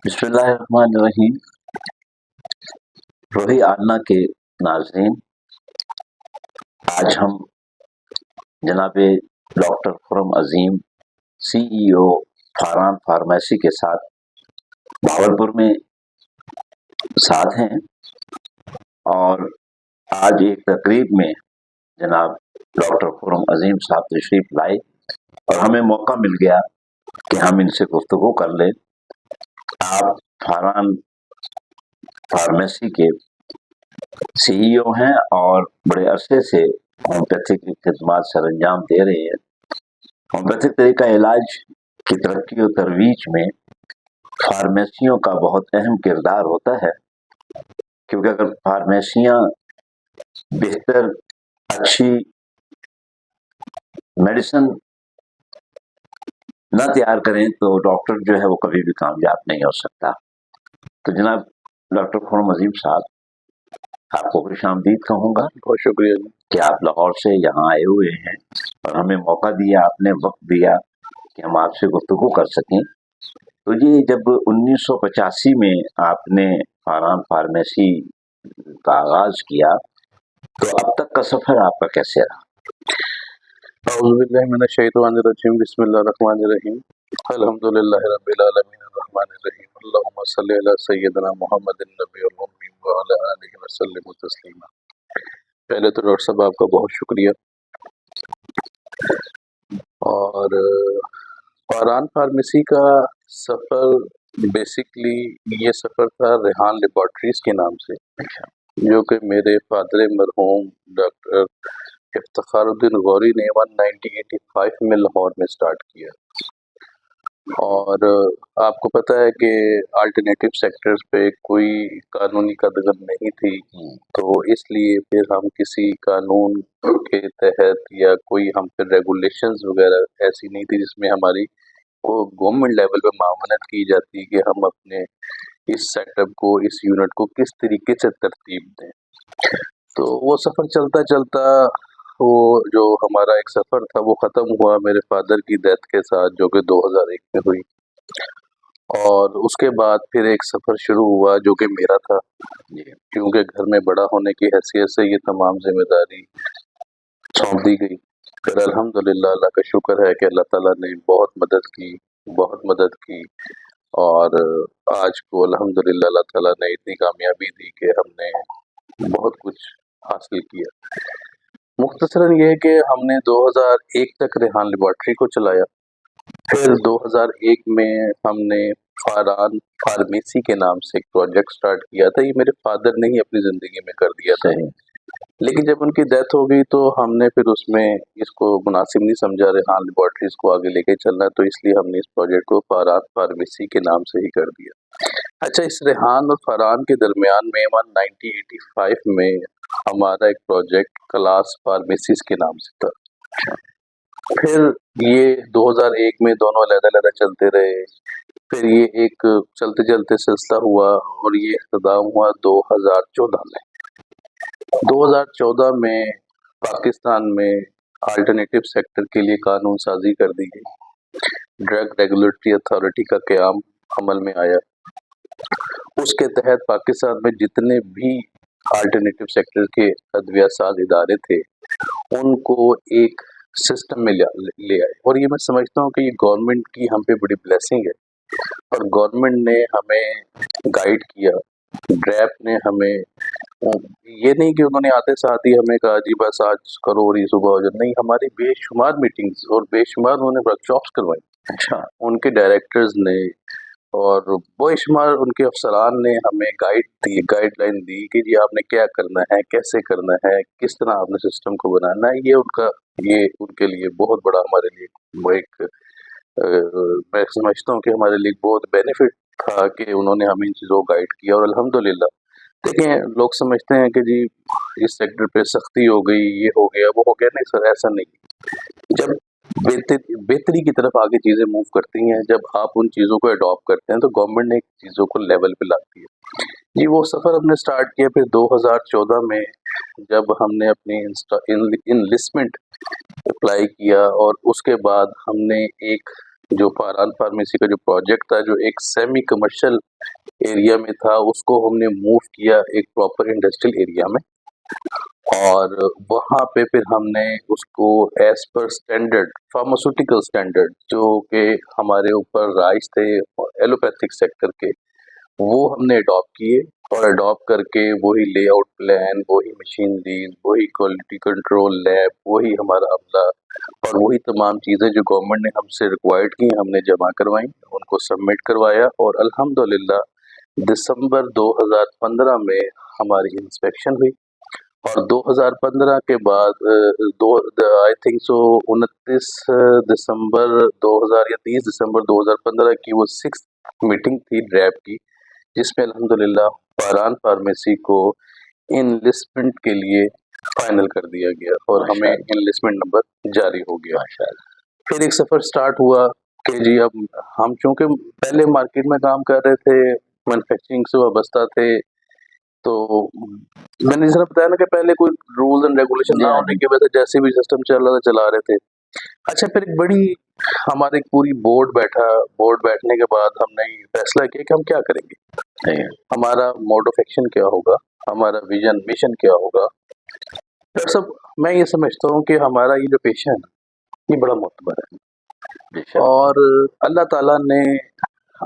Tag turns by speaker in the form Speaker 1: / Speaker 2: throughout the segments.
Speaker 1: بسم اللہ الرحمن الرحیم۔ روحی آلنا کے ناظرین، آج ہم جناب ڈاکٹر خرم عظیم CEO فاران فارمیسی کے ساتھ بھاولپور میں ساتھ ہیں، اور آج ایک تقریب میں جناب ڈاکٹر خرم عظیم صاحب تشریف لائے اور ہمیں موقع مل گیا کہ ہم ان سے گفتگو کر لیں۔ آپ فاران فارمیسی کے CEO ہیں اور بڑے عرصے سے ہومیوپیتھک کی خدمات سر انجام دے رہے ہیں۔ ہومیوپیتھک طریقہ علاج کی ترقی و ترویج میں فارمیسیوں کا بہت اہم کردار ہوتا ہے، کیونکہ اگر فارمیسیاں بہتر اچھی میڈیسن نہ تیار کریں تو ڈاکٹر جو ہے وہ کبھی بھی کامیاب نہیں ہو سکتا۔ تو جناب ڈاکٹر خرم عظیم صاحب، آپ کو خوش آمدید کہوں گا۔
Speaker 2: بہت شکریہ جی
Speaker 1: کہ آپ لاہور سے یہاں آئے ہوئے ہیں اور ہمیں موقع دیا، آپ نے وقت دیا کہ ہم آپ سے گفتگو کر سکیں۔ تو یہ جب 1985 میں آپ نے فاران فارمیسی کا آغاز کیا تو اب تک کا سفر آپ کا کیسے رہا؟
Speaker 2: اعوذ باللہ من الشیطان الرجیم، بسم اللہ الرحمن الرحیم، الحمدللہ رب العالمین الرحمن الرحیم، اللہم صلی علی سیدنا محمد النبی الامی وعلی آلہ وسلم تسلیما۔ پہلے تو ڈاکٹر صاحب آپ کا بہت شکریہ۔ اور فاران فارمیسی کا سفر بیسکلی یہ سفر تھا ریحان لیبارٹریز کے نام سے، جو کہ میرے فادر مرحوم ڈاکٹر افتخار الدین غوری نے 1985 میں لاہور میں سٹارٹ کیا۔ اور آپ کو پتہ ہے کہ الٹرنیٹیو سیکٹرز پہ کوئی قانونی قدغن نہیں تھی، تو اس لیے پھر ہم کسی قانون کے تحت یا کوئی ہم پھر ریگولیشنز وغیرہ ایسی نہیں تھی جس میں ہماری وہ گورنمنٹ لیول پہ معاونت کی جاتی کہ ہم اپنے اس سیٹ اپ کو، اس یونٹ کو کس طریقے سے ترتیب دیں۔ تو وہ سفر چلتا چلتا وہ جو ہمارا ایک سفر تھا وہ ختم ہوا میرے فادر کی ڈیتھ کے ساتھ، جو کہ 2001 میں ہوئی۔ اور اس کے بعد پھر ایک سفر شروع ہوا جو کہ میرا تھا، کیونکہ گھر میں بڑا ہونے کی حیثیت سے یہ تمام ذمہ داری سونپ دی گئی۔ پھر الحمدللہ اللہ کا شکر ہے کہ اللہ تعالیٰ نے بہت مدد کی، اور آج کو الحمدللہ اللہ تعالیٰ نے اتنی کامیابی دی کہ ہم نے بہت کچھ حاصل کیا۔ مختصراً یہ کہ ہم نے 2001 تک ریحان لیبارٹری کو چلایا، پھر 2001 میں ہم نے فاران فارمیسی کے نام سے ایک پروجیکٹ سٹارٹ کیا تھا۔ یہ میرے فادر نے ہی اپنی زندگی میں کر دیا تھا، لیکن جب ان کی ڈیتھ ہو گئی تو ہم نے پھر اس میں اس کو مناسب نہیں سمجھا ریحان لیبارٹریز کو آگے لے کے چلنا، تو اس لیے ہم نے اس پروجیکٹ کو فاران فارمیسی کے نام سے ہی کر دیا۔ اچھا، اس ریحان اور فاران کے درمیان میں 1985 میں ہمارا ایک پروجیکٹ کلاس فارمیسیز کے نام سے تھا۔ پھر یہ 2001 میں دونوں علیحدہ علیحدہ چلتے رہے، پھر یہ ایک چلتے چلتے سلسلہ ہوا اور یہ اختتام ہوا 2014 میں۔ 2014 میں پاکستان میں الٹرنیٹیو سیکٹر کے لیے قانون سازی کر دی گئی، ڈرگ ریگولیٹری اتھارٹی کا قیام عمل میں آیا۔ اس کے تحت پاکستان میں جتنے بھی الٹرنیٹیو سیکٹر کے ادویہ ساز ادارے تھے ان کو ایک سسٹم میں لے آئے، اور یہ میں سمجھتا ہوں کہ یہ گورنمنٹ کی ہم پہ بڑی بلیسنگ ہے، اور گورنمنٹ نے ہمیں گائیڈ کیا، ڈریپ نے ہمیں، یہ نہیں کہ انہوں نے آتے ساتھ ہی ہمیں کہا جی بس آج کرو اور یہ صبح ہو جائے، نہیں، ہماری بے شمار میٹنگز اور بے شمار انہوں نے ورک شاپس کروائی۔ اچھا، ان کے ڈائریکٹرز نے اور بے شمار ان کے افسران نے ہمیں گائیڈ لائن دی کہ جی آپ نے کیا کرنا ہے، کیسے کرنا ہے، کس طرح آپ نے سسٹم کو بنانا ہے۔ یہ ان کے لیے بہت بڑا، ہمارے لیے وہ ایک میں سمجھتا ہوں کہ ہمارے لیے بہت بینیفٹ تھا کہ انہوں نے ہمیں ان چیزوں کو گائیڈ کیا۔ اور الحمدللہ دیکھیں، لوگ سمجھتے ہیں کہ جی اس سیکٹر پہ سختی ہو گئی، یہ ہو گیا، وہ ہو گیا، نہیں سر، ایسا نہیں۔ جب بہتری کی طرف آگے چیزیں موو کرتی ہیں، جب آپ ان چیزوں کو اڈاپٹ کرتے ہیں تو گورنمنٹ نے چیزوں کو لیول پہ لاتی ہے۔ جی وہ سفر ہم نے سٹارٹ کیا، پھر 2014 میں جب ہم نے اپنی انلسٹمنٹ اپلائی کیا، اور اس کے بعد ہم نے ایک جو فاران فارمیسی کا جو پروجیکٹ تھا، جو ایک سیمی کمرشل ایریا میں تھا، اس کو ہم نے موو کیا ایک پراپر انڈسٹریل ایریا میں، اور وہاں پہ پھر ہم نے اس کو as per standard pharmaceutical standard جو کہ ہمارے اوپر رائج تھے ایلوپیتھک سیکٹر کے، وہ ہم نے اڈاپٹ کیے، اور اڈاپٹ کر کے وہی لے آؤٹ پلان، وہی مشینریز، وہی کوالٹی کنٹرول لیب، وہی ہمارا عملہ، اور وہی تمام چیزیں جو گورنمنٹ نے ہم سے ریکوائرڈ کی ہم نے جمع کروائیں، ان کو سبمٹ کروایا، اور الحمدللہ دسمبر 2015 میں ہماری انسپیکشن ہوئی، اور 2015 کے بعد آئی تھنک سو 29 دسمبر 2000 یا 30 دسمبر 2015 کی وہ 6 میٹنگ تھی ڈریب کی، جس میں الحمدللہ فاران فارمیسی کو انلسٹمنٹ کے لیے فائنل کر دیا گیا، اور ہمیں انلسٹمنٹ نمبر جاری ہو گیا۔ پھر ایک سفر سٹارٹ ہوا کہ جی اب ہم چونکہ پہلے مارکیٹ میں کام کر رہے تھے، مینوفیکچرنگ سے وابستہ تھے، تو میں نے جس طرح بتایا نا کہ پہلے کوئی رولز اینڈ ریگولیشن نہ ہونے کی وجہ سے جیسے بھی سسٹم چل رہا تھا چلا رہے تھے۔ اچھا، پھر ایک بڑی ہمارے ایک پوری بورڈ بیٹھنے کے بعد ہم نے فیصلہ کیا کہ ہم کیا کریں گے، ہمارا موڈ آف ایکشن کیا ہوگا، ہمارا ویژن مشن کیا ہوگا۔ ڈاکٹر صاحب، میں یہ سمجھتا ہوں کہ ہمارا یہ جو پیشہ ہے نا، یہ بڑا معتبر ہے، اور اللہ تعالیٰ نے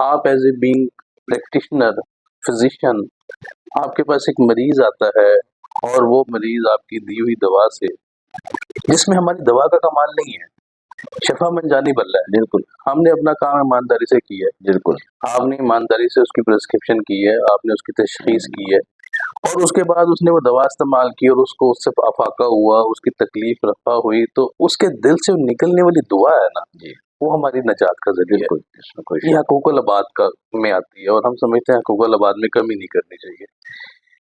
Speaker 2: آپ as a being practitioner physician, آپ کے پاس ایک مریض آتا ہے، اور وہ مریض آپ کی دی ہوئی دوا سے، جس میں ہماری دوا کا کمال نہیں ہے، شفا من جانی بلّہ ہے، بالکل ہم نے اپنا کام ایمانداری سے کیا ہے، بالکل آپ نے ایمانداری سے اس کی پرسکرپشن کی ہے، آپ نے اس کی تشخیص کی ہے، اور اس کے بعد اس نے وہ دوا استعمال کی، اور اس کو اس سے افاقہ ہوا، اس کی تکلیف رفع ہوئی، تو اس کے دل سے نکلنے والی دعا ہے نا، وہ ہماری نجات کا ذریعہ ہے۔ یہ حقوق العباد کا میں آتی ہے، اور ہم سمجھتے ہیں حقوق العباد میں کمی نہیں کرنی چاہیے۔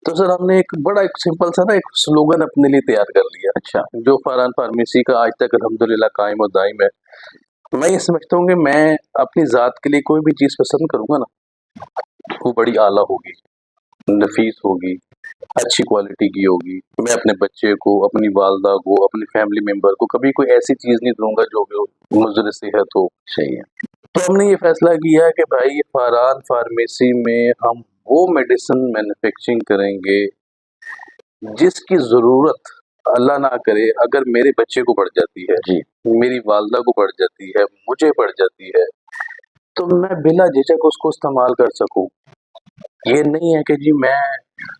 Speaker 2: تو سر ہم نے ایک بڑا ایک سمپل سا نا ایک سلوگن اپنے لیے تیار کر لیا، اچھا، جو فاران فارمیسی کا آج تک الحمدللہ قائم و دائم ہے۔ میں یہ سمجھتا ہوں کہ میں اپنی ذات کے لیے کوئی بھی چیز پسند کروں گا نا، وہ بڑی اعلیٰ ہوگی، نفیس ہوگی، اچھی کوالٹی کی ہوگی۔ میں اپنے بچے کو، اپنی والدہ کو، اپنی فیملی ممبر کو کبھی کوئی ایسی چیز نہیں دوں گا جو کہ مضر صحت ہو۔ صحیح ہے۔ تو ہم نے یہ فیصلہ کیا کہ بھائی فاران فارمیسی میں ہم وہ میڈیسن مینوفیکچرنگ کریں گے جس کی ضرورت اللہ نہ کرے اگر میرے بچے کو پڑ جاتی ہے، جی، میری والدہ کو پڑ جاتی ہے، مجھے پڑ جاتی ہے، تو میں بلا جھجک اس کو استعمال کر سکوں۔ یہ نہیں ہے کہ جی میں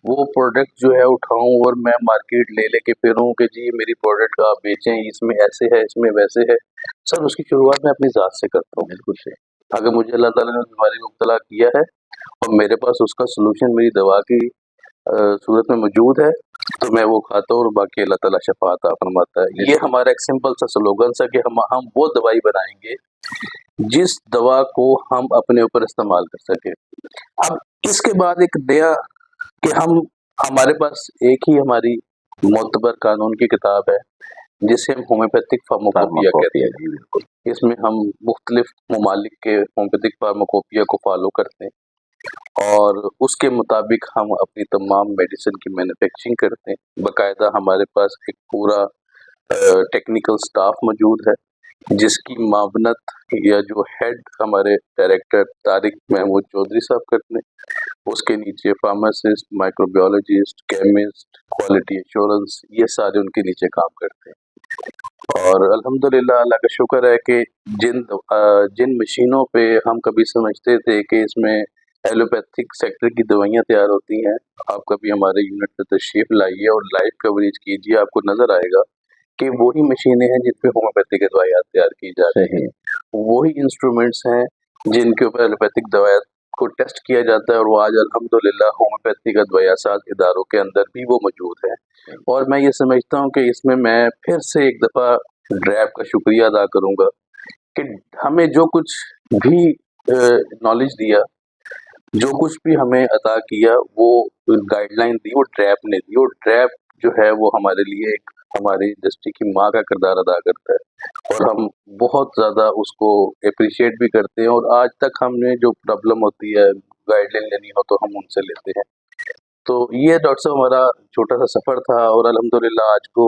Speaker 2: وہ پروڈکٹ جو ہے اٹھاؤں اور میں مارکیٹ لے کے پھروں کہ جی میری پروڈکٹ کا آپ بیچیں، اس میں ایسے ہے، اس میں ویسے ہے۔ سر اس کی شروعات میں اپنی ذات سے کرتا ہوں، بالکل صحیح۔ اگر مجھے اللہ تعالیٰ نے بیماری میں مبتلا کیا ہے اور میرے پاس اس کا سلوشن میری دوا کی صورت میں موجود ہے، تو میں وہ کھاتا ہوں، اور باقی اللہ تعالیٰ شفا عطا فرماتا ہے۔ یہ ہمارا ایک سمپل سا سلوگن ہے کہ ہم وہ دوائی بنائیں گے جس دوا کو ہم اپنے اوپر استعمال کر سکیں۔ اب اس کے بعد ایک نیا کہ ہمارے پاس ایک ہی ہماری معتبر قانون کی کتاب ہے جسے ہم ہومیوپیتھک فارماکوپیا کہتے ہیں۔ اس میں ہم مختلف ممالک کے ہومیوپیتھک فارماکوپیا کو فالو کرتے ہیں، اور اس کے مطابق ہم اپنی تمام میڈیسن کی مینوفیکچرنگ کرتے ہیں۔ باقاعدہ ہمارے پاس ایک پورا ٹیکنیکل سٹاف موجود ہے جس کی معاونت یا جو ہیڈ ہمارے ڈائریکٹر طارق محمود چودھری صاحب کرتے ہیں، اس کے نیچے فارماسسٹ، مائکروبیولوجسٹ، کیمسٹ، کوالٹی ایشورنس، یہ سارے ان کے نیچے کام کرتے ہیں۔ اور الحمدللہ اللہ کا شکر ہے کہ جن مشینوں پہ ہم کبھی سمجھتے تھے کہ اس میں ایلوپیتھک سیکٹر کی دوائیاں تیار ہوتی ہیں، آپ کبھی ہمارے یونٹ پہ تشریف لائیے اور لائیو کوریج کیجیے، آپ کو نظر آئے گا کہ وہی مشینیں ہیں جن پہ ہومیوپیتھک دوائیات تیار کی جا رہی ہیں، وہی انسٹرومنٹس ہیں جن کے اوپر ایلوپیتھک دوائیات کو ٹیسٹ کیا جاتا ہے، اور وہ آج الحمدللہ ہومیوپیتھک ادویہ ساز اداروں کے اندر بھی وہ موجود ہے۔ اور میں یہ سمجھتا ہوں کہ اس میں پھر سے ایک دفعہ ڈریب کا شکریہ ادا کروں گا کہ ہمیں جو کچھ بھی نالج دیا، جو کچھ بھی ہمیں عطا کیا، وہ گائیڈ لائن دی، وہ ڈریب نے دی، اور ڈریب جو ہے وہ ہمارے لیے ایک ہماری انڈسٹری کی ماں کا کردار ادا کرتا ہے، اور ہم بہت زیادہ اس کو اپریشیٹ بھی کرتے ہیں، اور آج تک ہم نے جو پرابلم ہوتی ہے گائیڈ لائن لینی ہو تو ہم ان سے لیتے ہیں۔ تو یہ ڈاکٹر صاحب ہمارا چھوٹا سا سفر تھا، اور الحمدللہ آج کو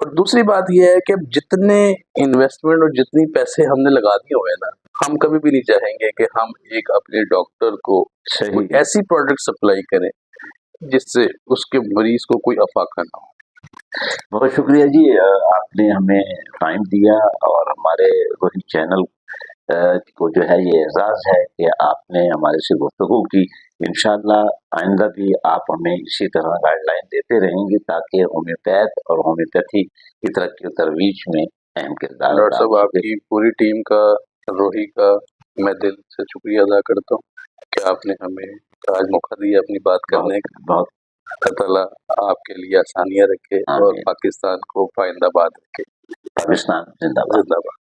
Speaker 2: اور دوسری بات یہ ہے کہ جتنے انویسٹمنٹ اور جتنی پیسے ہم نے لگا دیے ہوئے نا، ہم کبھی بھی نہیں چاہیں گے کہ ہم ایک اپنے ڈاکٹر کو کوئی
Speaker 1: صحیح،
Speaker 2: ایسی پروڈکٹ سپلائی کریں جس سے اس کے مریض کو کوئی افاقہ نہ ہو۔
Speaker 1: بہت شکریہ جی، آپ نے ہمیں ٹائم دیا اور ہمارے وہی چینل کو جو ہے یہ اعزاز ہے کہ آپ نے ہمارے سے گفتگو کی۔ انشاءاللہ آئندہ بھی آپ ہمیں اسی طرح گائیڈ لائن دیتے رہیں گے تاکہ ہومیوپیتھ اور ہومیوپیتھی کی ترقی و ترویج میں اہم کردار
Speaker 2: ڈاکٹر
Speaker 1: ادا
Speaker 2: صاحب
Speaker 1: ہو
Speaker 2: آپ
Speaker 1: سکے۔
Speaker 2: کی پوری ٹیم کا، روہی کا میں دل سے شکریہ ادا کرتا ہوں کہ آپ نے ہمیں آج موقع دیا اپنی بات کرنے کا۔
Speaker 1: بہت
Speaker 2: اللہ تعالیٰ آپ کے لیے آسانیاں رکھے اور
Speaker 1: آمین۔
Speaker 2: پاکستان کو پائندہ باد رکھے۔
Speaker 1: پاکستان زندہ باد۔
Speaker 2: زندہ باد۔